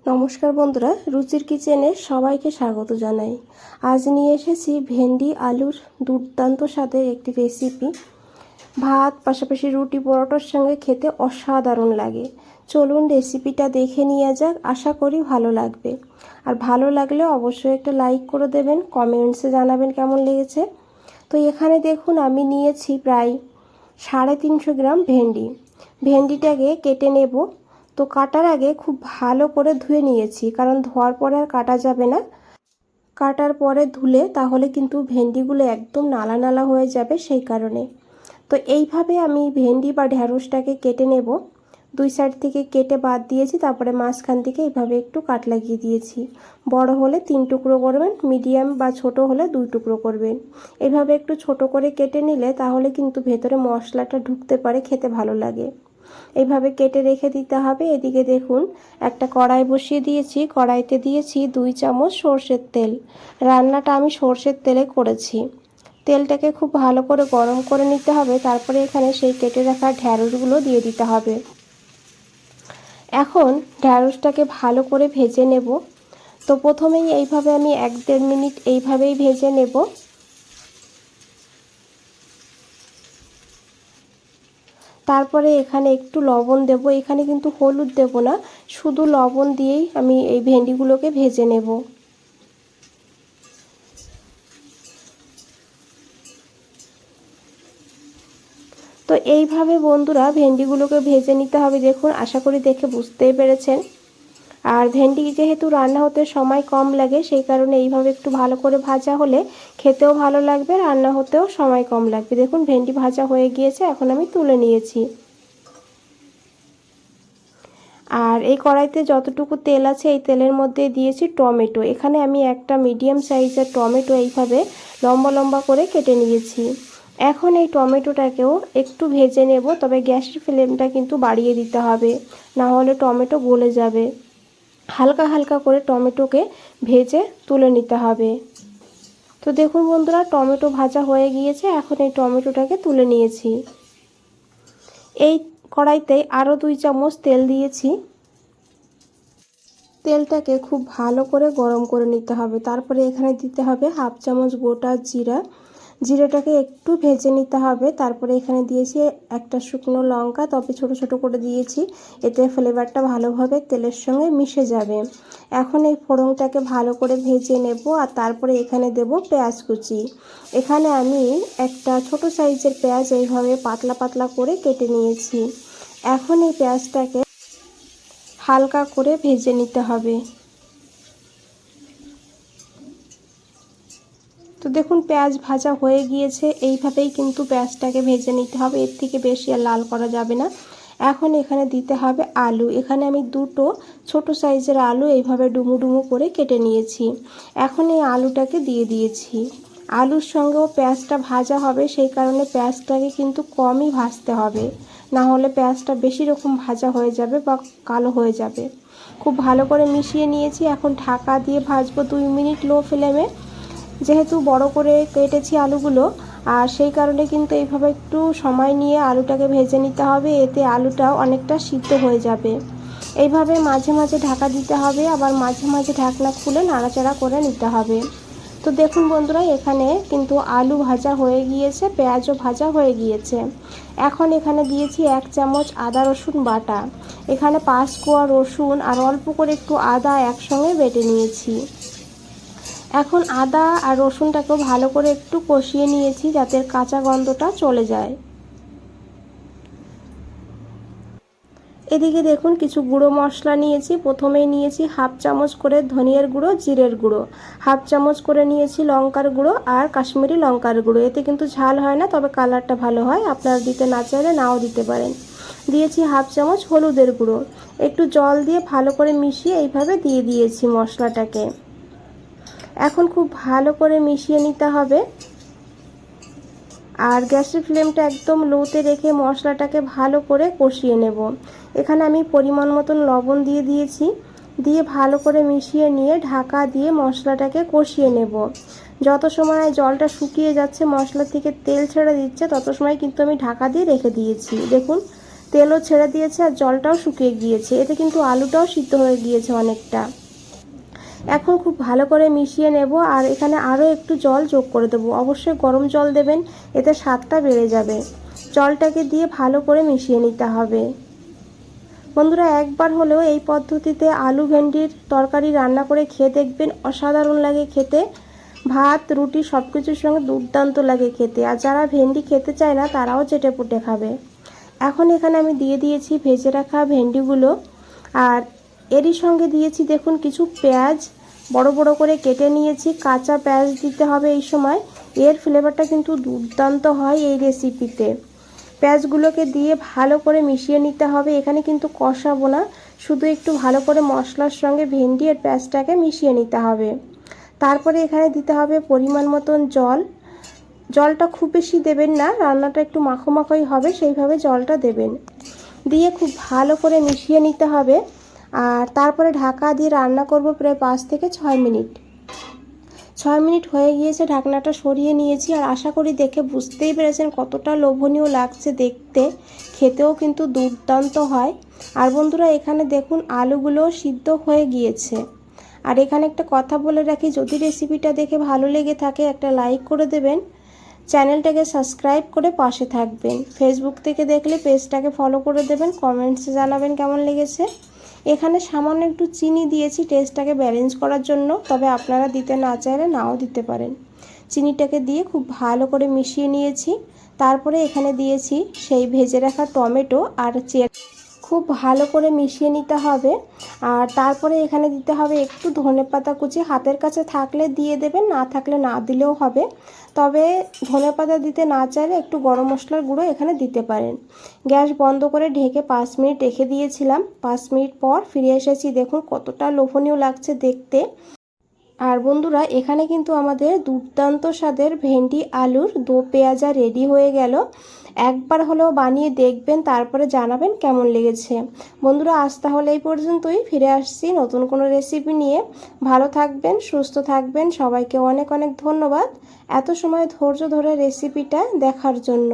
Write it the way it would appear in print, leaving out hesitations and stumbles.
নমস্কার বন্ধুরা, রুচির কিচেনে সবাইকে স্বাগত জানাই। আজ নিয়ে এসেছি ভেন্ডি আলুর দুর্দান্ত স্বাদের একটি রেসিপি। ভাত পাশাপাশি রুটি পরোটার সঙ্গে খেতে অসাধারণ লাগে। চলুন রেসিপিটা দেখে নিয়ে যাক, আশা করি ভালো লাগবে। আর ভালো লাগলে অবশ্যই একটা লাইক করে দেবেন, কমেন্টসে জানাবেন কেমন লেগেছে। তো এখানে দেখুন আমি নিয়েছি প্রায় 350 গ্রাম ভেন্ডি। ভেন্ডিটাকে কেটে নেব। তো কাটার আগে খুব ভালো করে ধুয়ে নিয়েছি, কারণ ধোয়ার পরে আর কাটা যাবে না। কাটার পরে ধুলে তাহলে কিন্তু ভেন্ডিগুলো একদম নালা নালা হয়ে যাবে, সেই কারণে। তো এইভাবে আমি ভেন্ডি বা ঢ্যাঁড়সটাকে কেটে নেব। দুই সাইড থেকে কেটে বাদ দিয়েছি, তারপরে মাঝখান থেকে এইভাবে একটু কাট লাগিয়ে দিয়েছি। বড় হলে 3 টুকরো করবেন, মিডিয়াম বা ছোট হলে 2 টুকরো করবেন। এইভাবে একটু ছোট করে কেটে নিলে তাহলে কিন্তু ভেতরে মশলাটা ঢুকতে পারে, খেতে ভালো লাগে। এইভাবে কেটে রেখে দিতে হবে। এদিকে দেখুন একটা কড়াই বসিয়ে দিয়েছি, কড়াইতে দিয়েছি 2 চামচ সর্ষের তেল। রান্নাটা আমি সর্ষের তেলে করেছি। তেলটাকে খুব ভালো করে গরম করে নিতে হবে, তারপরে এখানে সেই কেটে রাখা ঢ্যাঁড়সগুলো দিয়ে দিতে হবে। এখন ঢ্যাঁড়সটাকে ভালো করে ভেজে নেব। তো প্রথমেই এইভাবে আমি 1-1.5 মিনিট এইভাবেই ভেজে নেব। তারপরে এখানে একটু লবণ দেব। এখানে কিন্তু হলুদ দেব না, শুধু লবণ দিয়েই আমি এই ভেন্ডিগুলোকে ভেজে নেব। তো এইভাবে বন্ধুরা ভেন্ডিগুলোকে ভেজে নিতে হবে। দেখুন, আশা করি দেখে বুঝতেই পেরেছেন। আর ভেন্ডি যেহেতু রান্না হতে সময় কম লাগে, সেই কারণে এইভাবে একটু ভালো করে ভাজা হলে খেতেও ভালো লাগবে, রান্না হতেও সময় কম লাগবে। দেখুন ভেন্ডি ভাজা হয়ে গিয়েছে, এখন আমি তুলে নিয়েছি। আর এই কড়াইতে যতটুকু তেল আছে এই তেলের মধ্যে দিয়েছি টমেটো। এখানে আমি একটা মিডিয়াম সাইজের টমেটো এইভাবে লম্বা লম্বা করে কেটে নিয়েছি। এখন এই টমেটোটাকেও একটু ভেজে নেব, তবে গ্যাসের ফ্লেমটা কিন্তু বাড়িয়ে দিতে হবে, না হলে টমেটো গলে যাবে। হালকা হালকা করে টমেটোকে ভেজে তুলে নিতে হবে। তো দেখুন বন্ধুরা, টমেটো ভাজা হয়ে গিয়েছে। এখন এই টমেটোটাকে তুলে নিয়েছি। এই কড়াইতে আরও 2 চামচ তেল দিয়েছি। তেলটাকে খুব ভালো করে গরম করে নিতে হবে। তারপরে এখানে দিতে হবে 1/2 চামচ গোটা জিরা। জিরাটাকে একটু ভেজে নিতে হবে। তারপরে এখানে দিয়েছি একটা শুকনো লঙ্কা, তবে ছোট ছোট করে দিয়েছি, এতে ফ্লেভারটা ভালোভাবে তেলের সঙ্গে মিশে যাবে। এখন এই ফোড়নটাকে ভালো করে ভেজে নেব। আর তারপরে এখানে দেব পেঁয়াজ কুচি। এখানে আমি একটা ছোট সাইজের পেঁয়াজ এইভাবে পাতলা পাতলা করে কেটে নিয়েছি। এখন এই পেঁয়াজটাকে হালকা করে ভেজে নিতে হবে। তো দেখুন পেঁয়াজ ভাজা হয়ে গিয়েছে। এইভাবেই কিন্তু পেঁয়াজটাকে ভেজে নিতে হবে, এর থেকে বেশি আর লাল করা যাবে না। এখন এখানে দিতে হবে আলু। এখানে আমি 2টো ছোট সাইজের আলু এইভাবে ডুমু ডুমু করে কেটে নিয়েছি। এখন এই আলুটাকে দিয়ে দিয়েছি। আলুর সঙ্গেও পেঁয়াজটা ভাজা হবে, সেই কারণে পেঁয়াজটাকে কিন্তু কমই ভাজতে হবে, না হলে পেঁয়াজটা বেশি রকম ভাজা হয়ে যাবে বা কালো হয়ে যাবে। খুব ভালো করে মিশিয়ে নিয়েছি। এখন ঢাকা দিয়ে ভাজবো 2 মিনিট লো ফ্লেমে। যেহেতু বড় করে কেটেছি আলুগুলো, আর সেই কারণে কিন্তু এইভাবে একটু সময় নিয়ে আলুটাকে ভেজে নিতে হবে, এতে আলুটাও অনেকটা সিদ্ধ হয়ে যাবে। এইভাবে মাঝে মাঝে ঢাকা দিতে হবে, আবার মাঝে মাঝে ঢাকনা খুলে নাড়াচাড়া করে নিতে হবে। তো দেখুন বন্ধুরা, এখানে কিন্তু আলু ভাজা হয়ে গিয়েছে, পেঁয়াজও ভাজা হয়ে গিয়েছে। এখন এখানে দিয়েছি 1 চামচ আদা রসুন বাটা। এখানে 5 কোয়া রসুন আর অল্প করে একটু আদা একসঙ্গে বেটে নিয়েছি। এখন আদা আর রসুনটাকেও ভালো করে একটু কষিয়ে নিয়েছি, যাতে কাঁচা গন্ধটা চলে যায়। এদিকে দেখুন কিছু গুঁড়ো মশলা নিয়েছি। প্রথমেই নিয়েছি 1/2 চামচ করে ধনিয়ার গুঁড়ো, জিরের গুঁড়ো, 1/2 চামচ করে নিয়েছি লঙ্কার গুঁড়ো আর কাশ্মীরি লঙ্কার গুঁড়ো। এতে কিন্তু ঝাল হয় না, তবে কালারটা ভালো হয়, আপনারা দিতে না চাইলে নাও দিতে পারেন। দিয়েছি 1/2 চামচ হলুদের গুঁড়ো। একটু জল দিয়ে ভালো করে মিশিয়ে এইভাবে দিয়ে দিয়েছি মশলাটাকে। এখন খুব ভালো করে মিশিয়ে নিতে হবে। আর গ্যাসের ফ্লেমটা একদম লোতে রেখে মশলাটাকে ভালো করে কষিয়ে নেব। এখানে আমি পরিমাণ মতন লবণ দিয়ে দিয়েছি। দিয়ে ভালো করে মিশিয়ে নিয়ে ঢাকা দিয়ে মশলাটাকে কষিয়ে নেব। যত সময় জলটা শুকিয়ে যাচ্ছে, মশলা থেকে তেল ছেড়ে দিচ্ছে, তত সময় কিন্তু আমি ঢাকা দিয়ে রেখে দিয়েছি। দেখুন তেলও ছেড়ে দিয়েছে আর জলটাও শুকিয়ে গিয়েছে। এতে কিন্তু আলুটাও সিদ্ধ হয়ে গিয়েছে অনেকটা। এখন খুব ভালো করে মিশিয়ে নেব আর এখানে আরও একটু জল যোগ করে দেবো। অবশ্যই গরম জল দেবেন, এতে স্বাদটা বেড়ে যাবে। জলটাকে দিয়ে ভালো করে মিশিয়ে নিতে হবে। বন্ধুরা, একবার হলেও এই পদ্ধতিতে আলু ভেন্ডির তরকারি রান্না করে খেয়ে দেখবেন, অসাধারণ লাগে খেতে। ভাত রুটি সব কিছুর সঙ্গে দুর্দান্ত লাগে খেতে। আর যারা ভেন্ডি খেতে চায় না তারাও চেটেপুটে খাবে। এখন এখানে আমি দিয়ে দিয়েছি ভেজে রাখা ভেন্ডিগুলো, আর এরই সঙ্গে দিয়েছি দেখুন কিছু পেঁয়াজ বড় বড় করে কেটে নিয়েছি। কাঁচা পেঁয়াজ দিতে হবে এই সময়, এর ফ্লেভারটা কিন্তু দুর্দান্ত হয় এই রেসিপিতে। পেঁয়াজগুলোকে দিয়ে ভালো করে মিশিয়ে নিতে হবে। এখানে কিন্তু কষাবো না, শুধু একটু ভালো করে মশলার সঙ্গে ভেন্ডি আর পেঁয়াজটাকে মিশিয়ে নিতে হবে। তারপরে এখানে দিতে হবে পরিমাণ মতন জল। জলটা খুব বেশি দেবেন না, রান্নাটা একটু মাখো মাখোই হবে, সেইভাবে জলটা দেবেন। দিয়ে খুব ভালো করে মিশিয়ে নিতে হবে। আর তারপরে ঢাকা দিয়ে রান্না করব প্রায় 5 থেকে 6 মিনিট। 6 মিনিট হয়ে গিয়েছে, ঢাকনাটা সরিয়ে নিয়েছি। আর আশা করি দেখে বুঝতেই পেরেছেন কতটা লোভনীয় লাগছে দেখতে, খেতেও কিন্তু দুর্দান্ত হয়। আর বন্ধুরা, এখানে দেখুন আলুগুলো সিদ্ধ হয়ে গিয়েছে। আর এখানে একটা কথা বলে রাখি, যদি রেসিপিটা দেখে ভালো লেগে থাকে একটা লাইক করে দেবেন, চ্যানেলটাকে সাবস্ক্রাইব করে পাশে থাকবেন। ফেসবুক থেকে দেখলে পেজটাকে ফলো করে দেবেন, কমেন্টসে জানাবেন কেমন লেগেছে। এখানে সামান্য একটু চিনি দিয়েছি টেস্টটাকে ব্যালেন্স করার জন্য, তবে আপনারা দিতে না চাইলে নাও দিতে পারেন। চিনিটাকে দিয়ে খুব ভালো করে মিশিয়ে নিয়েছি। তারপরে এখানে দিয়েছি সেই ভেজে রাখা টমেটো আর খুব ভালো করে মিশিয়ে নিতে হবে। আর তারপরে এখানে দিতে হবে একটু ধনেপাতা কুচি, হাতের কাছে থাকলে দিয়ে দেবেন, না থাকলে না দিলেও হবে। তবে ধনেপাতা দিতে না চাইলে একটু গরম মশলার গুঁড়ো এখানে দিতে পারেন। গ্যাস বন্ধ করে ঢেকে 5 মিনিট রেখে দিয়েছিলাম। 5 মিনিট পর ফিরে এসেছি, দেখুন কতটা লোভনীয় লাগছে দেখতে। আর বন্ধুরা, এখানে কিন্তু আমাদের দুর্দান্ত স্বাদের ভেন্ডি আলুর দো পেঁয়াজা রেডি হয়ে গেল। একবার হলেও বানিয়ে দেখবেন, তারপরে জানাবেন কেমন লেগেছে। বন্ধুরা, আজ তাহলে এই পর্যন্তই, ফিরে আসছি নতুন কোনো রেসিপি নিয়ে। ভালো থাকবেন, সুস্থ থাকবেন, সবাইকে অনেক অনেক ধন্যবাদ এত সময় ধৈর্য ধরে রেসিপিটা দেখার জন্য।